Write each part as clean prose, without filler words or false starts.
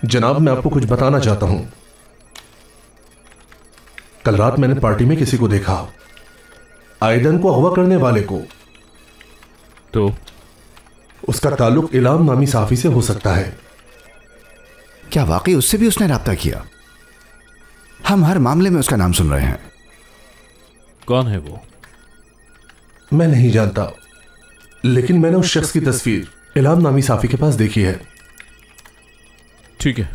जनाब, मैं आपको कुछ बताना चाहता हूं। कल रात मैंने पार्टी में किसी को देखा, आयदन को अगवा करने वाले को। तो उसका ताल्लुक इलाम नामी साफी से हो सकता है। क्या वाकई उससे भी उसने राब्ता किया? हम हर मामले में उसका नाम सुन रहे हैं। कौन है वो? मैं नहीं जानता, लेकिन मैंने उस शख्स की तस्वीर इलाम नामी साफी के पास देखी है। ठीक है,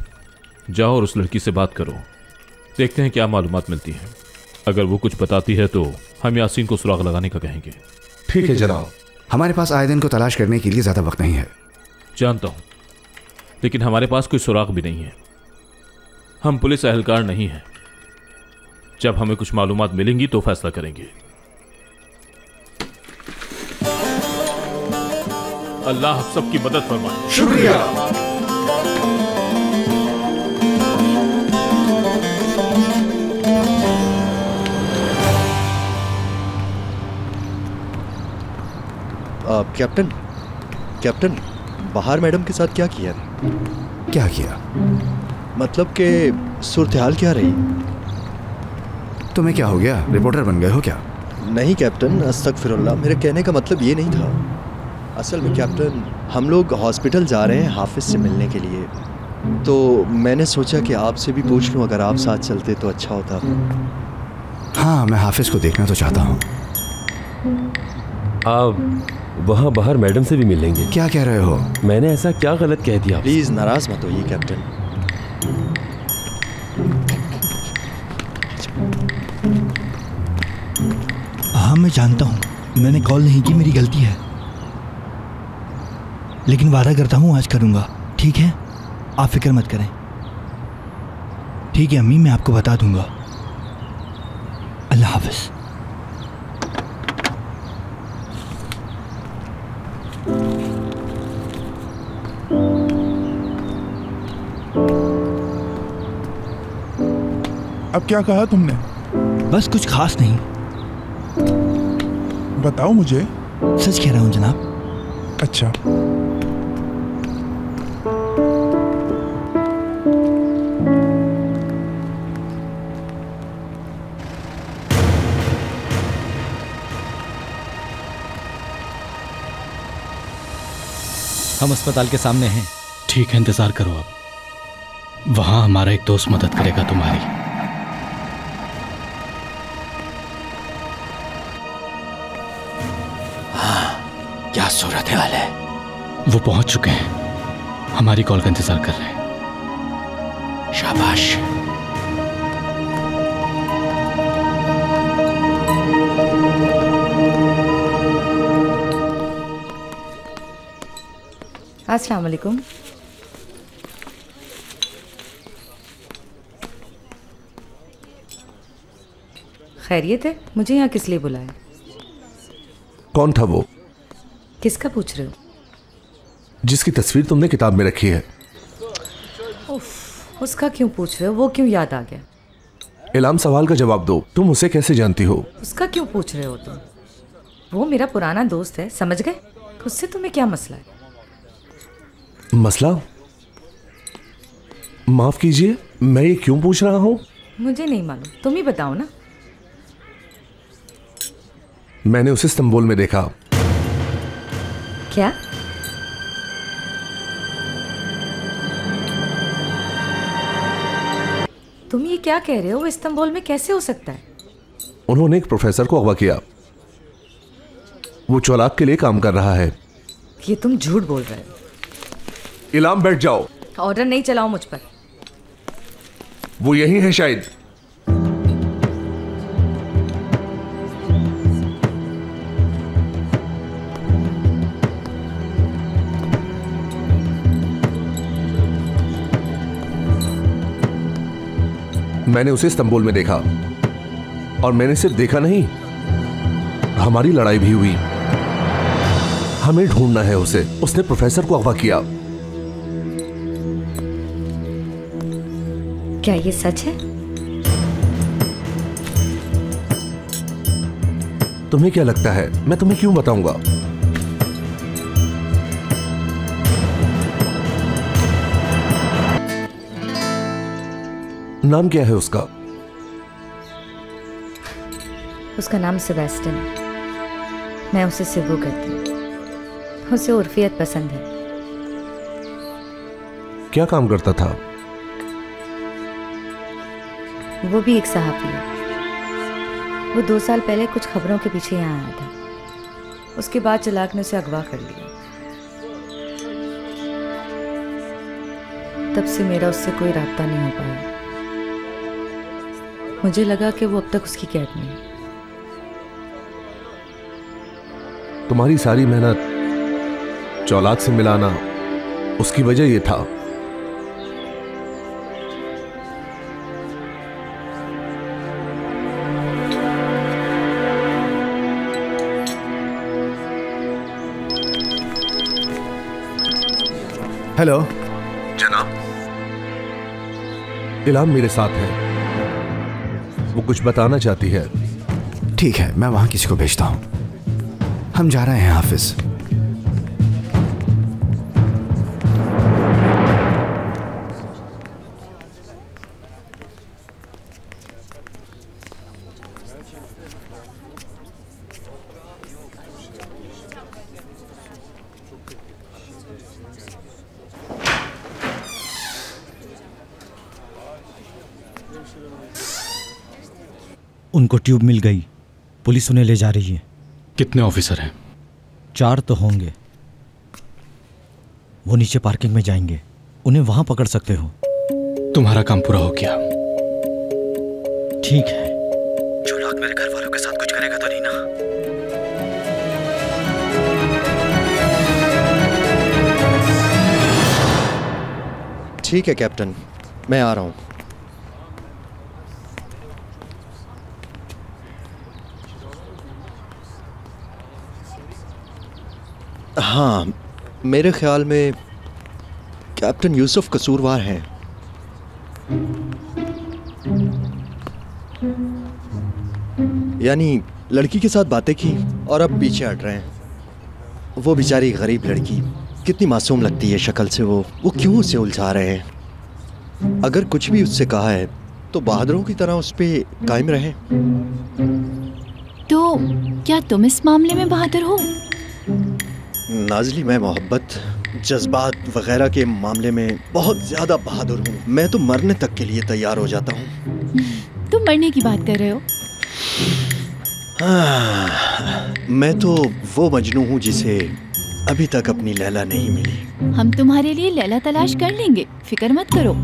जाओ और उस लड़की से बात करो, देखते हैं क्या मालूमात मिलती है। अगर वो कुछ बताती है तो हम यासीन को सुराग लगाने का कहेंगे। ठीक है जनाब। हमारे पास आयदन को तलाश करने के लिए ज्यादा वक्त नहीं है। जानता हूं, लेकिन हमारे पास कोई सुराग भी नहीं है। हम पुलिस एहलकार नहीं हैं। जब हमें कुछ मालूमात मिलेंगी तो फैसला करेंगे। अल्लाह आप सबकी मदद फरमाए। शुक्रिया। कैप्टन, बाहर मैडम के साथ क्या किया? क्या किया? मतलब कि सूरत हाल क्या रही? तुम्हें क्या हो गया? रिपोर्टर बन गए हो क्या? नहीं कैप्टन, अस्तगफिरुल्लाह, मेरे कहने का मतलब ये नहीं था। असल में कैप्टन, हम लोग हॉस्पिटल जा रहे हैं हाफिज से मिलने के लिए, तो मैंने सोचा कि आपसे भी पूछ लूं, अगर आप साथ चलते तो अच्छा होता। हाँ, मैं हाफिज को देखना तो चाहता हूँ। आप वहाँ बाहर मैडम से भी मिल लेंगे। क्या कह रहे हो? मैंने ऐसा क्या गलत कह दिया? प्लीज नाराज मत होइए कैप्टन। हाँ, मैं जानता हूँ मैंने कॉल नहीं की, मेरी गलती है, लेकिन वादा करता हूँ आज करूँगा। ठीक है, आप फिक्र मत करें। ठीक है अम्मी, मैं आपको बता दूंगा। अल्लाह हाफ़िज़। अब क्या कहा तुमने? बस कुछ खास नहीं। बताओ मुझे। सच कह रहा हूँ जनाब। अच्छा। हम अस्पताल के सामने हैं। ठीक है, इंतजार करो आप। वहां हमारा एक दोस्त मदद करेगा तुम्हारी। हाँ, क्या सूरत हाल है? वो पहुंच चुके हैं, हमारी कॉल का इंतजार कर रहे हैं। शाबाश। अस्सलाम वालेकुम। खैरियत है? मुझे यहाँ किस लिए बुलाया? कौन था वो? किसका पूछ रहे हो? जिसकी तस्वीर तुमने किताब में रखी है। उसका क्यों पूछ रहे हो? वो क्यों याद आ गया? इलाम, सवाल का जवाब दो। तुम उसे कैसे जानती हो? उसका क्यों पूछ रहे हो तुम? वो मेरा पुराना दोस्त है, समझ गए? उससे तुम्हें क्या मसला है? मसला? माफ कीजिए, मैं ये क्यों पूछ रहा हूं? मुझे नहीं मालूम, तुम ही बताओ ना। मैंने उसे इस्तांबुल में देखा। क्या? तुम ये क्या कह रहे हो? वो इस्तांबुल में कैसे हो सकता है? उन्होंने एक प्रोफेसर को अगवा किया। वो चौलाक के लिए काम कर रहा है। ये तुम झूठ बोल रहे हो। इलाम, बैठ जाओ। ऑर्डर नहीं चलाओ मुझ पर। वो यही है शायद। मैंने उसे इस्तांबुल में देखा, और मैंने सिर्फ देखा नहीं, हमारी लड़ाई भी हुई। हमें ढूंढना है उसे। उसने प्रोफेसर को अगवा किया। क्या ये सच है? तुम्हें क्या लगता है मैं तुम्हें क्यों बताऊंगा? नाम क्या है उसका? उसका नाम सेबेस्टियन है। मैं उसे सिबू कहती हूँ। उसे उर्फियत पसंद है। क्या काम करता था? वो भी एक सहाफी है। वो 2 साल पहले कुछ खबरों के पीछे यहाँ आया था। उसके बाद चलाक ने उसे अगवा कर लिया। तब से मेरा उससे कोई राब्ता नहीं हो पाया। मुझे लगा कि वो अब तक उसकी कैद में है। तुम्हारी सारी मेहनत चौलाक से मिलाना, उसकी वजह ये था। हेलो जनाब, इलाम मेरे साथ है। वो कुछ बताना चाहती है। ठीक है, मैं वहां किसी को भेजता हूं। हम जा रहे हैं हाफिज। उनको ट्यूब मिल गई। पुलिस उन्हें ले जा रही है। कितने ऑफिसर हैं? 4 तो होंगे। वो नीचे पार्किंग में जाएंगे। उन्हें वहां पकड़ सकते हो। तुम्हारा काम पूरा हो गया। ठीक है। चौलाक मेरे घर वालों के साथ कुछ करेगा तो नहीं ना? ठीक है कैप्टन, मैं आ रहा हूं। हाँ, मेरे ख्याल में कैप्टन यूसुफ कसूरवार हैं। यानी लड़की के साथ बातें की और अब पीछे हट रहे हैं। वो बेचारी गरीब लड़की कितनी मासूम लगती है शक्ल से। वो क्यों उसे उलझा रहे हैं? अगर कुछ भी उससे कहा है तो बहादुरों की तरह उस पे कायम रहे। तो क्या तुम इस मामले में बहादुर हो? नाज़ली, मैं मोहब्बत, जज्बात वगैरह के मामले में बहुत ज़्यादा बहादुर हूँ। मैं तो मरने तक के लिए तैयार हो जाता हूँ। तुम मरने की बात कर रहे हो? मैं तो वो मजनू हूँ जिसे अभी तक अपनी लैला नहीं मिली। हम तुम्हारे लिए लैला तलाश कर लेंगे, फिक्र मत करो।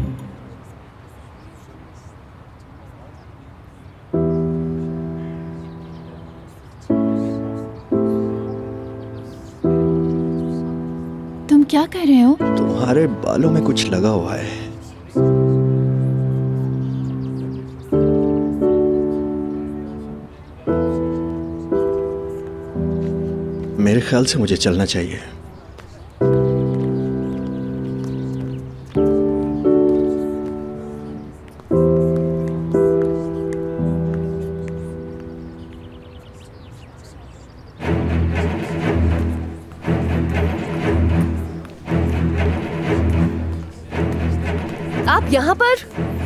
तुम क्या कर रहे हो? तुम्हारे बालों में कुछ लगा हुआ है। मेरे ख्याल से मुझे चलना चाहिए। आप यहाँ पर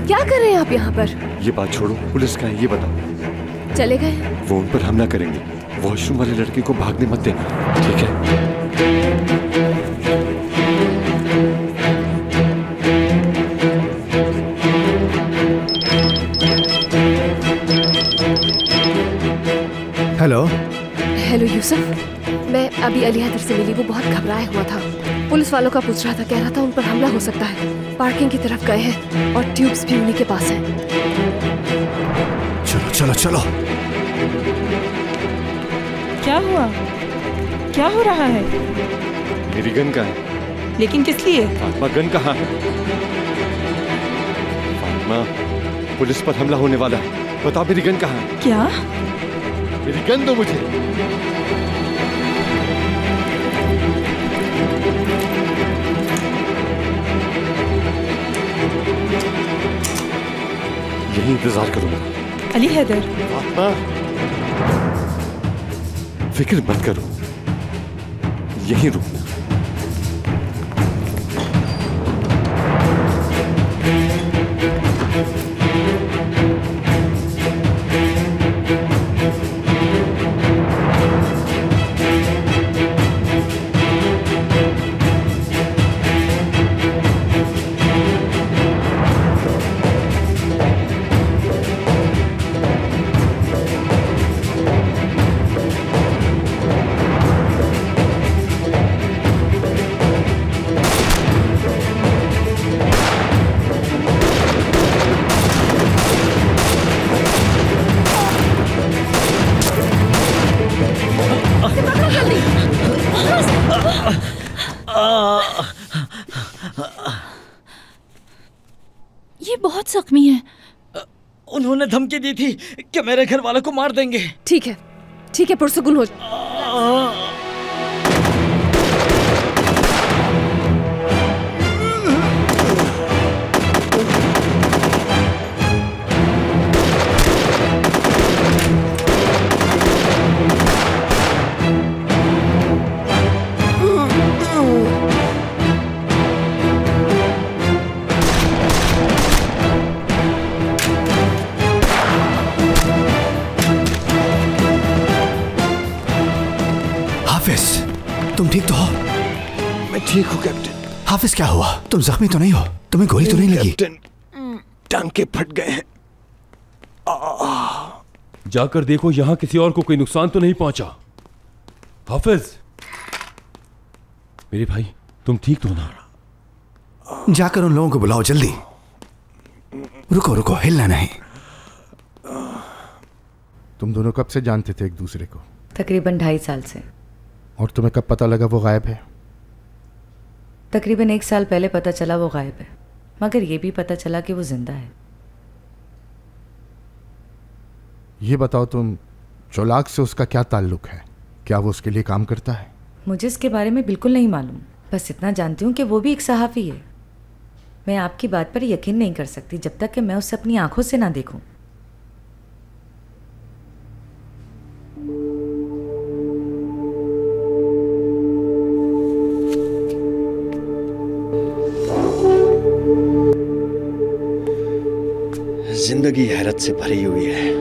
क्या कर रहे हैं? आप यहाँ पर? ये बात छोड़ो, पुलिस का है ये बताओ। चले गए? वो उन पर हमला करेंगे। वॉशरूम वाले लड़के को भागने मत देना, ठीक है? हेलो। हेलो यूसुफ, मैं अभी अली हैदर से मिली। वो बहुत घबराया हुआ था। पुलिस वालों का पूछ रहा था, कह रहा था उन पर हमला हो सकता है। पार्किंग की तरफ गए हैं और ट्यूब्स भी उन्हीं के पास हैं। चलो चलो चलो। क्या हुआ? क्या हो रहा है? मेरी गन कहाँ है? लेकिन किस लिए? फातिमा, गन कहाँ है? फातिमा, पुलिस पर हमला होने वाला है। बताओ मेरी गन कहाँ है? क्या? मेरी गन दो मुझे। यही इंतजार करूंगा। अली हैदर। फातिमा, फिक्र मत करो, यहीं रुकना। ये बहुत जख्मी है। उन्होंने धमकी दी थी कि मेरे घर वालों को मार देंगे। ठीक है, पुरसुकून हो तुम ठीक तो हो? मैं ठीक हूँ कैप्टन। हाफिज क्या हुआ? तुम जख्मी तो नहीं हो? तुम्हें गोली तो नहीं लगी? कैप्टन टांके फट गए हैं। जाकर देखो यहाँ किसी और को कोई नुकसान तो नहीं पहुंचा। हाफिज मेरे भाई तुम ठीक तो ना? जाकर उन लोगों को बुलाओ जल्दी। रुको रुको, हिलना नहीं। तुम दोनों कब से जानते थे एक दूसरे को? तकरीबन 2.5 साल से। और तुम्हें कब पता लगा वो गायब है? तकरीबन 1 साल पहले पता चला वो गायब है, मगर ये भी पता चला कि वो जिंदा है। ये बताओ तुम, चौलाक से उसका क्या ताल्लुक है? क्या वो उसके लिए काम करता है? मुझे इसके बारे में बिल्कुल नहीं मालूम, बस इतना जानती हूँ कि वो भी एक सहाफ़ी है। मैं आपकी बात पर यकीन नहीं कर सकती जब तक कि मैं उसे अपनी आंखों से ना देखूं। जिंदगी हैरत से भरी हुई है।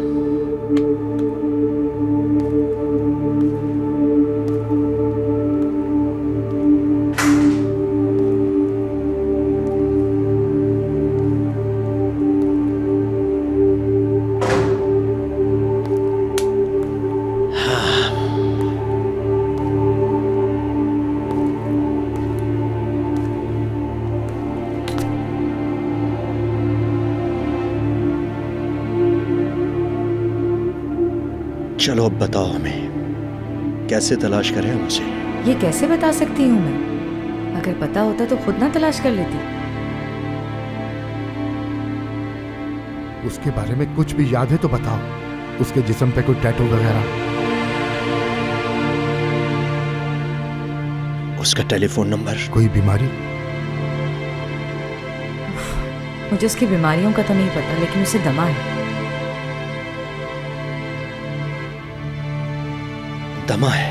चलो अब बताओ हमें, कैसे तलाश करें हम उसे? ये कैसे बता सकती हूँ मैं? अगर पता होता तो खुद ना तलाश कर लेती। उसके बारे में कुछ भी याद है तो बताओ। उसके जिस्म पे कोई टैटू वगैरह? उसका टेलीफोन नंबर? कोई बीमारी? मुझे उसकी बीमारियों का तो नहीं पता, लेकिन उसे दमा है। दमा है?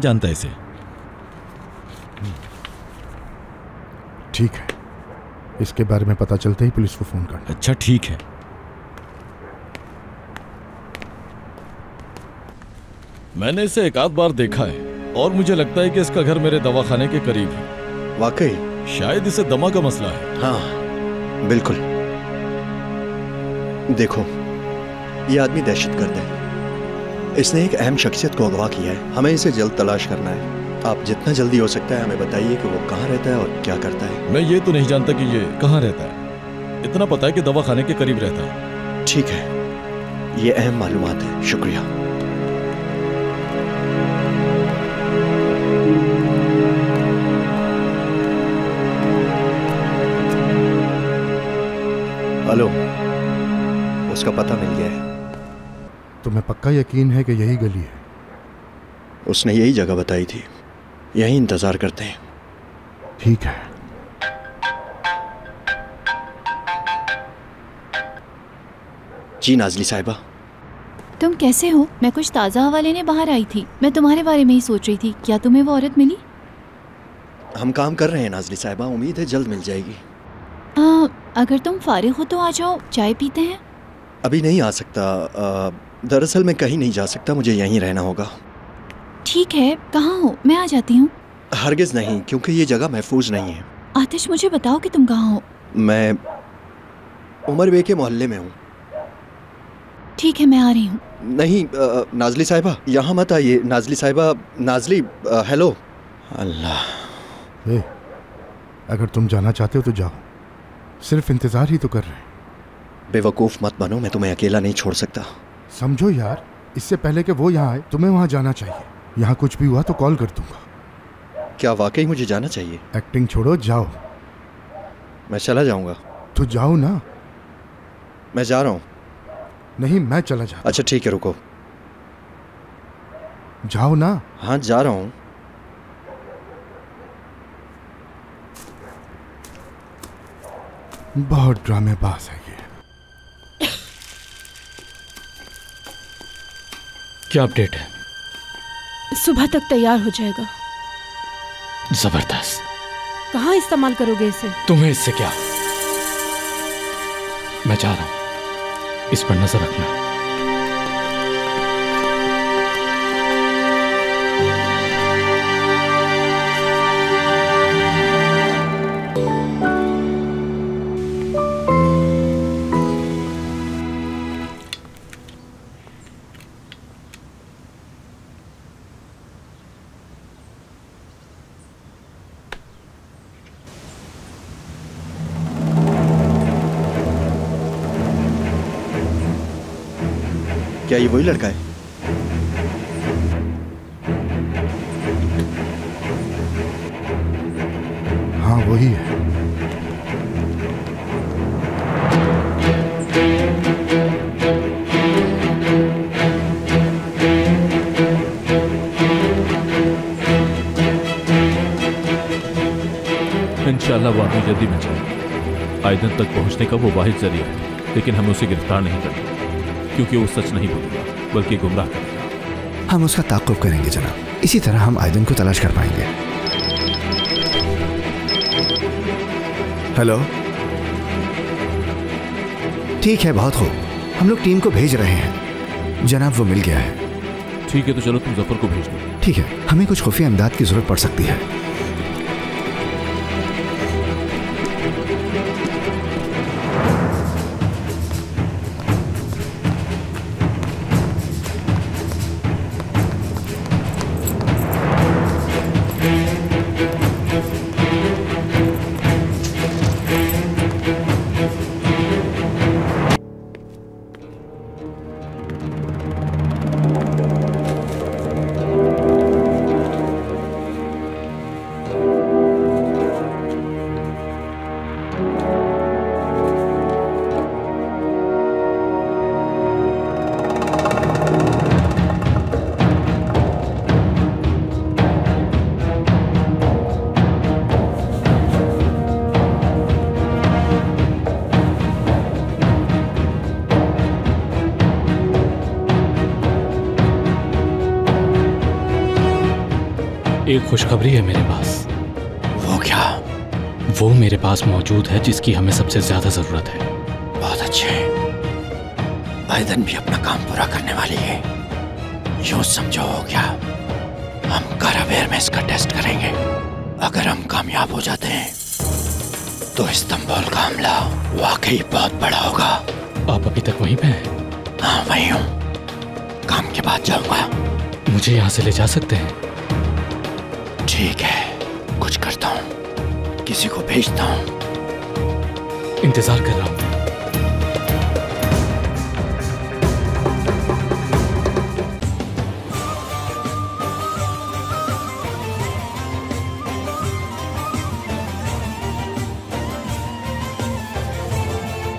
जानता इसे। ठीक है, इसके बारे में पता चलते ही पुलिस को फोन करना। अच्छा ठीक है। मैंने इसे एक आध बार देखा है और मुझे लगता है कि इसका घर मेरे दवाखाने के करीब है। वाकई? शायद इसे दमा का मसला है। हाँ बिल्कुल। देखो, ये आदमी दहशतगर्द है। इसने एक अहम शख्सियत को अगवा किया है। हमें इसे जल्द तलाश करना है। आप जितना जल्दी हो सकता है हमें बताइए कि वो कहाँ रहता है और क्या करता है। मैं ये तो नहीं जानता कि ये कहाँ रहता है, इतना पता है कि दवाखाने के करीब रहता है। ठीक है, ये अहम मालूमात है। शुक्रिया। उसका पता मिल गया है। तुम्हें पक्का यकीन है कि यही गली है? उसने यही जगह बताई थी, यही इंतजार करते हैं। ठीक है। जी नाजली साहिबा। तुम कैसे हो? मैं कुछ ताज़ा हवा लेने बाहर आई थी। मैं तुम्हारे बारे में ही सोच रही थी। क्या तुम्हें वो औरत मिली? हम काम कर रहे हैं नाजली साहिबा, उम्मीद है जल्द मिल जाएगी। अगर तुम फारिग हो तो आ जाओ, चाय पीते हैं। अभी नहीं आ सकता, दरअसल मैं कहीं नहीं जा सकता, मुझे यहीं रहना होगा। ठीक है, कहाँ हो? मैं आ जाती हूँ। हरगिज़ नहीं, क्योंकि ये जगह महफूज नहीं है। आतिश, मुझे बताओ कि तुम कहाँ हो। मैं उमर बे के मोहल्ले में हूँ। ठीक है, मैं आ रही हूँ। नहीं नाजली साहिबा, यहाँ मत आइए। नाजली साहिबा, नाजली, हेलो। अल्लाह। अगर तुम जाना चाहते हो तो जाओ, सिर्फ इंतजार ही तो कर रहे हैं। बेवकूफ़ मत बनो, मैं तुम्हें अकेला नहीं छोड़ सकता। समझो यार, इससे पहले कि वो यहाँ आए तुम्हें वहाँ जाना चाहिए। यहाँ कुछ भी हुआ तो कॉल कर दूंगा। क्या वाकई मुझे जाना चाहिए? एक्टिंग छोड़ो, जाओ। मैं चला जाऊँगा। तो जाओ ना। मैं जा रहा हूँ। नहीं, मैं चला जाता। अच्छा ठीक है, रुको। जाओ ना। हाँ जा रहा हूँ। बहुत ड्रामेबाज है ये। क्या अपडेट है? सुबह तक तैयार हो जाएगा। जबरदस्त। कहाँ इस्तेमाल करोगे इसे? तुम्हें इससे क्या? मैं जा रहा हूं, इस पर नजर रखना। क्या ये वही लड़का है? हाँ वही है। इंशाल्लाह वो आदमी जल्दी मिल जाएगा। आयदन तक पहुंचने का वो वाहिद जरिया है, लेकिन हमें उसे गिरफ्तार नहीं करना, क्योंकि वो सच नहीं बोलेगा बल्कि गुमराह करेगा। हम उसका ताक़ुब करेंगे जनाब, इसी तरह हम आयदन को तलाश कर पाएंगे। हेलो, ठीक है, बहुत खूब, हम लोग टीम को भेज रहे हैं जनाब, वो मिल गया है। ठीक है, तो चलो तुम जफर को भेज दो। ठीक है, हमें कुछ खुफिया इमदाद की जरूरत पड़ सकती है। एक खुशखबरी है मेरे पास। वो क्या? वो मेरे पास मौजूद है जिसकी हमें सबसे ज्यादा जरूरत है। बहुत अच्छे, आयदन भी अपना काम पूरा करने वाली है। यूं समझो हो गया, हम कारावेर में इसका टेस्ट करेंगे। अगर हम कामयाब हो जाते हैं तो इस्तांबुल का हमला वाकई बहुत बड़ा होगा। आप अभी तक वहीं पे हैं? हाँ वहीं हूँ, काम के बाद जाऊंगा। मुझे यहाँ से ले जा सकते हैं? ठीक है, कुछ करता हूँ, किसी को भेजता हूँ। इंतजार कर रहा हूँ।